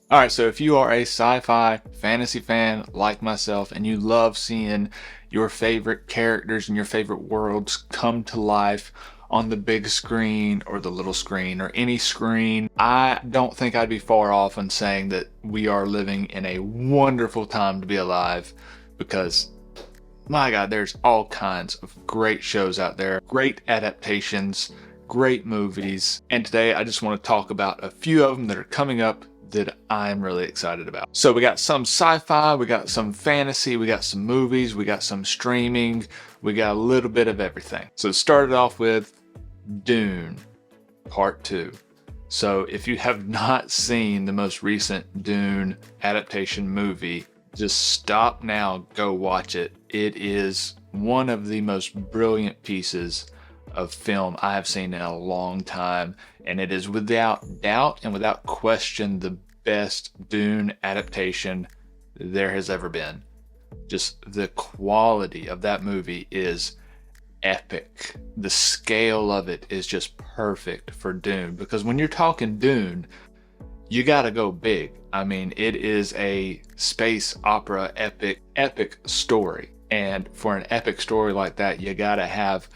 All right, so if you are a sci-fi fantasy fan like myself and you love seeing your favorite characters and your favorite worlds come to life on the big screen or the little screen or any screen, I don't think I'd be far off in saying that we are living in a wonderful time to be alive because my God, there's all kinds of great shows out there, great adaptations, great movies. And today I just want to talk about a few of them that are coming up that I'm really excited about. So we got some sci-fi, we got some fantasy, we got some movies, we got some streaming, we got a little bit of everything. So it started off with Dune Part 2. So if you have not seen the most recent Dune adaptation movie, just stop now, go watch it. It is one of the most brilliant pieces of film I have seen in a long time, and it is without doubt and without question the best Dune adaptation there has ever been. Just the quality of that movie is epic. The scale of it is just perfect for Dune, because when you're talking Dune, you gotta go big. I mean, it is a space opera epic story. And for an epic story like that, you gotta have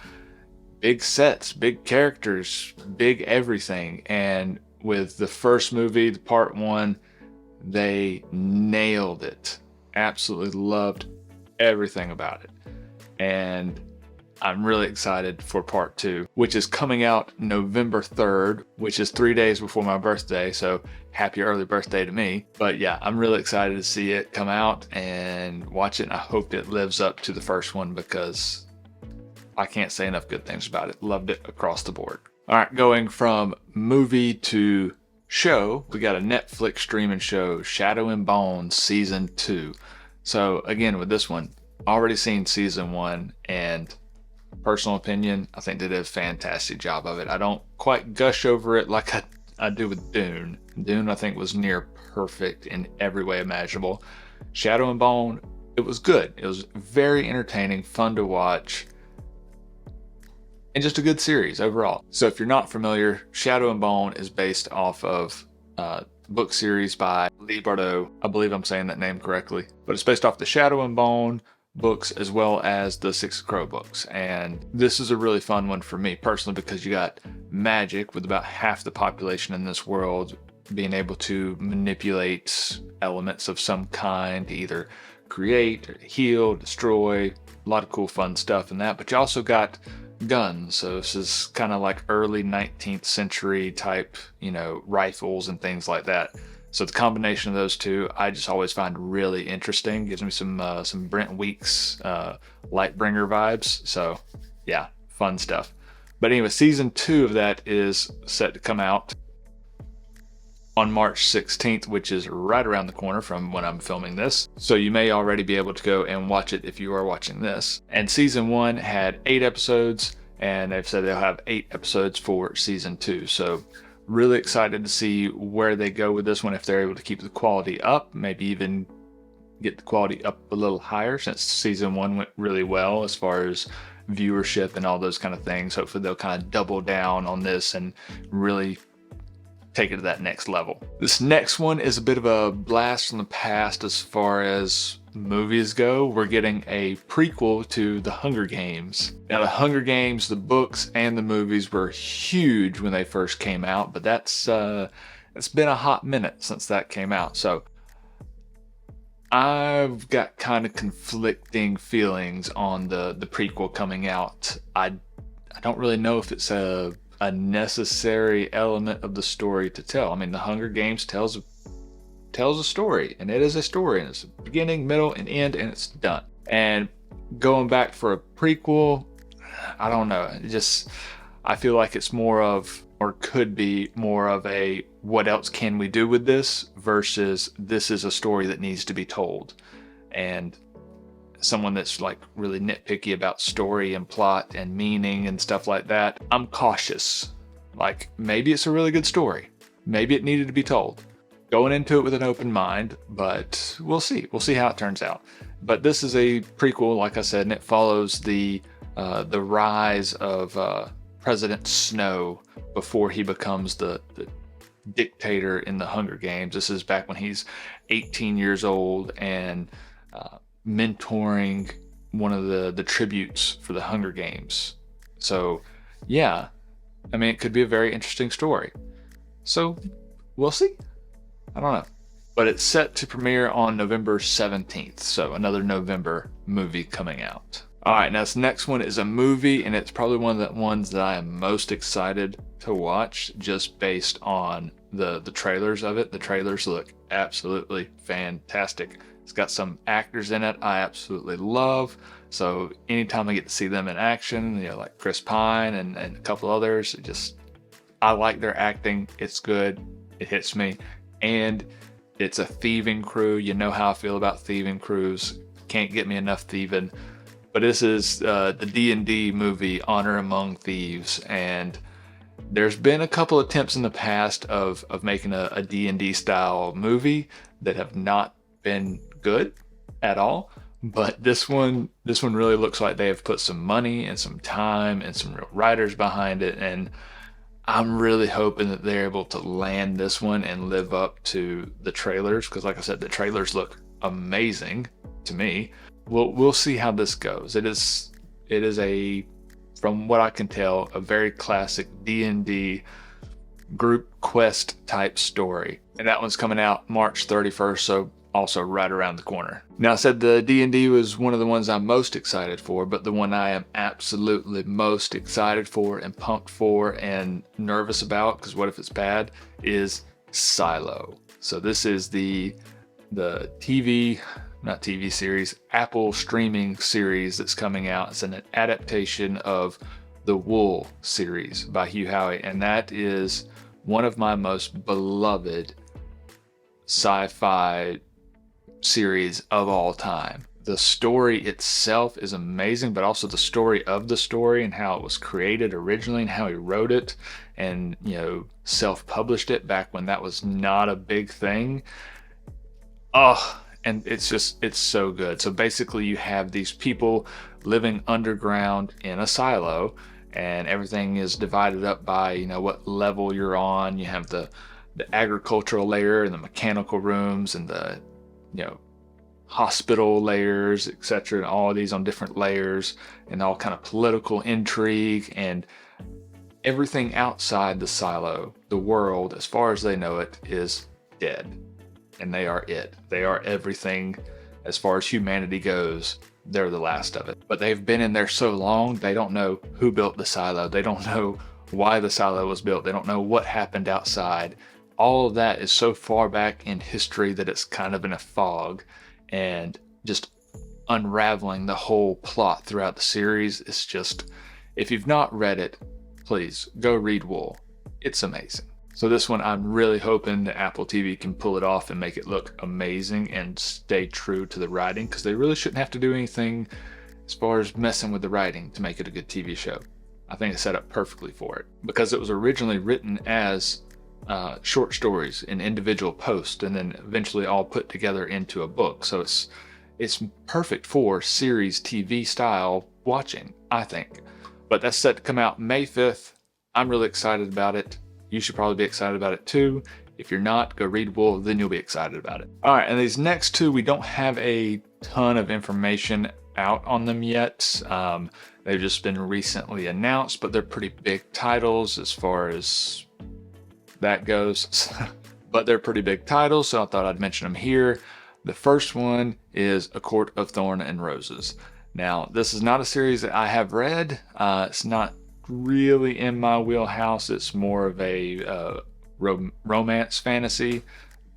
big sets, big characters, big everything. And with the first movie, the part one, they nailed it. Absolutely loved everything about it. And I'm really excited for part two, which is coming out November 3rd, which is 3 days before my birthday. So happy early birthday to me. But yeah, I'm really excited to see it come out and watch it. And I hope it lives up to the first one because I can't say enough good things about it. Loved it across the board. All right, going from movie to show, we got a Netflix streaming show, Shadow and Bone Season 2. So again, with this one, already seen Season 1, and personal opinion, I think they did a fantastic job of it. I don't quite gush over it like I do with Dune. Dune, I think, was near perfect in every way imaginable. Shadow and Bone, it was good. It was very entertaining, fun to watch, and just a good series overall. So if you're not familiar, Shadow and Bone is based off of a book series by Lee Bardeau. I believe I'm saying that name correctly. But it's based off the Shadow and Bone books as well as the Six of Crow books. And this is a really fun one for me personally because you got magic with about half the population in this world being able to manipulate elements of some kind to either create, or heal, destroy. A lot of cool fun stuff in that. But you also got guns. So this is kind of like early 19th century type, rifles and things like that. So the combination of those two, I just always find really interesting. Gives me some Brent Weeks Lightbringer vibes. So yeah, fun stuff. But anyway, season 2 of that is set to come out on March 16th, which is right around the corner from when I'm filming this. So you may already be able to go and watch it if you are watching this. And season 1 had 8 episodes, and they've said they'll have 8 episodes for season 2. So really excited to see where they go with this one, if they're able to keep the quality up, maybe even get the quality up a little higher, since season 1 went really well as far as viewership and all those kind of things. Hopefully they'll kind of double down on this and really take it to that next level. This next one is a bit of a blast from the past as far as movies go. We're getting a prequel to The Hunger Games. Now, The Hunger Games, the books and the movies were huge when they first came out, but it's been a hot minute since that came out. So I've got kind of conflicting feelings on the prequel coming out. I don't really know if it's a necessary element of the story to tell. I mean, The Hunger Games tells a story, and it is a story, and it's a beginning, middle, and end, and it's done. And going back for a prequel, I don't know. I feel like it's more of, or could be more of a, what else can we do with this, versus this is a story that needs to be told. And someone that's like really nitpicky about story and plot and meaning and stuff like that, I'm cautious. Like, maybe it's a really good story. Maybe it needed to be told. Going into it with an open mind, but we'll see. We'll see how it turns out. But this is a prequel, like I said, and it follows the rise of President Snow before he becomes the dictator in the Hunger Games. This is back when he's 18 years old and mentoring one of the tributes for the Hunger Games. So, yeah, I mean, it could be a very interesting story. So, we'll see. I don't know. But it's set to premiere on November 17th. So, another November movie coming out. All right, now this next one is a movie, and it's probably one of the ones that I am most excited to watch just based on the trailers of it. The trailers look absolutely fantastic. It's got some actors in it I absolutely love. So anytime I get to see them in action, like Chris Pine and a couple others, I like their acting. It's good. It hits me. And it's a thieving crew. You know how I feel about thieving crews. Can't get me enough thieving. But this is the D&D movie Honor Among Thieves, and there's been a couple attempts in the past of making a D&D style movie that have not been good at all. But this one really looks like they have put some money and some time and some real writers behind it, and I'm really hoping that they're able to land this one and live up to the trailers, because like I said, the trailers look amazing to me. We'll see how this goes. It is from what I can tell, a very classic D&D group quest type story. And that one's coming out March 31st, so also right around the corner. Now, I said the D&D was one of the ones I'm most excited for, but the one I am absolutely most excited for and pumped for and nervous about, because what if it's bad, is Silo. So this is the TV series, Apple streaming series that's coming out. It's an adaptation of the Wool series by Hugh Howey, and that is one of my most beloved sci-fi series of all time. The story itself is amazing, but also the story of the story and how it was created originally and how he wrote it and, self-published it back when that was not a big thing. Oh, and it's so good. So basically you have these people living underground in a silo, and everything is divided up by, what level you're on. You have the agricultural layer and the mechanical rooms and the, hospital layers, etc. And all of these on different layers, and all kind of political intrigue, and everything outside the silo, the world, as far as they know it, is dead. And they are it. They are everything as far as humanity goes. They're the last of it. But they've been in there so long, they don't know who built the silo. They don't know why the silo was built. They don't know what happened outside. All of that is so far back in history that it's kind of in a fog. And just unraveling the whole plot throughout the series is just, if you've not read it, please go read Wool. It's amazing. So this one, I'm really hoping that Apple TV can pull it off and make it look amazing and stay true to the writing, because they really shouldn't have to do anything as far as messing with the writing to make it a good TV show. I think it's set up perfectly for it, because it was originally written as short stories in individual posts and then eventually all put together into a book. So it's perfect for series TV style watching, I think. But that's set to come out May 5th. I'm really excited about it. You should probably be excited about it too. If you're not, go read Wool, then you'll be excited about it. All right, and these next two, we don't have a ton of information out on them yet. They've just been recently announced, but they're pretty big titles as far as that goes. But they're pretty big titles, so I thought I'd mention them here. The first one is A Court of Thorn and Roses. Now, this is not a series that I have read. It's not really in my wheelhouse. It's more of a romance fantasy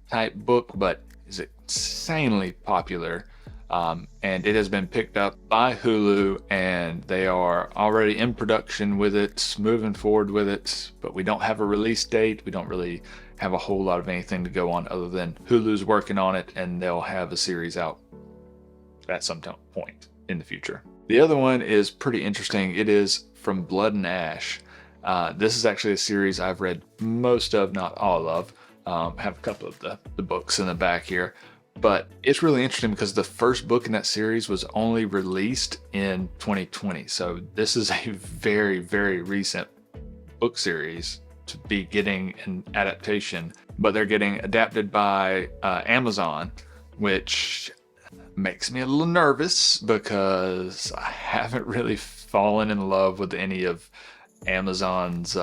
type book, but is insanely popular. And it has been picked up by Hulu, and they are already in production with it, moving forward with it, but we don't have a release date. We don't really have a whole lot of anything to go on other than Hulu's working on it, and they'll have a series out at some point in the future. The other one is pretty interesting. It is From Blood and Ash. This is actually a series I've read most of, not all of. Have a couple of the books in the back here. But it's really interesting because the first book in that series was only released in 2020. So this is a very, very recent book series to be getting an adaptation, but they're getting adapted by Amazon, which makes me a little nervous because I haven't really fallen in love with any of Amazon's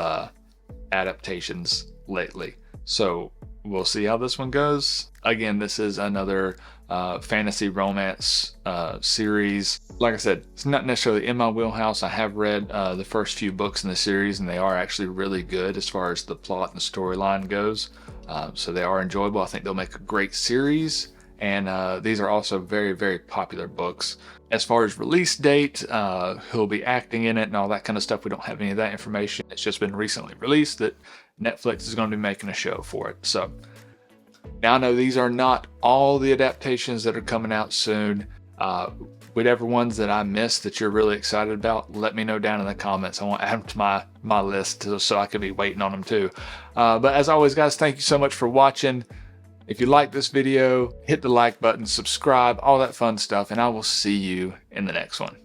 adaptations lately. So we'll see how this one goes. Again, this is another fantasy romance series. Like I said, it's not necessarily in my wheelhouse. I have read the first few books in the series, and they are actually really good as far as the plot and the storyline goes. So they are enjoyable. I think they'll make a great series. And these are also very, very popular books. As far as release date, who'll be acting in it and all that kind of stuff, we don't have any of that information. It's just been recently released that Netflix is going to be making a show for it. So now I know these are not all the adaptations that are coming out soon. Whatever ones that I missed that you're really excited about, let me know down in the comments. I want to add them to my list so I can be waiting on them too. But as always, guys, thank you so much for watching. If you like this video, hit the like button, subscribe, all that fun stuff, and I will see you in the next one.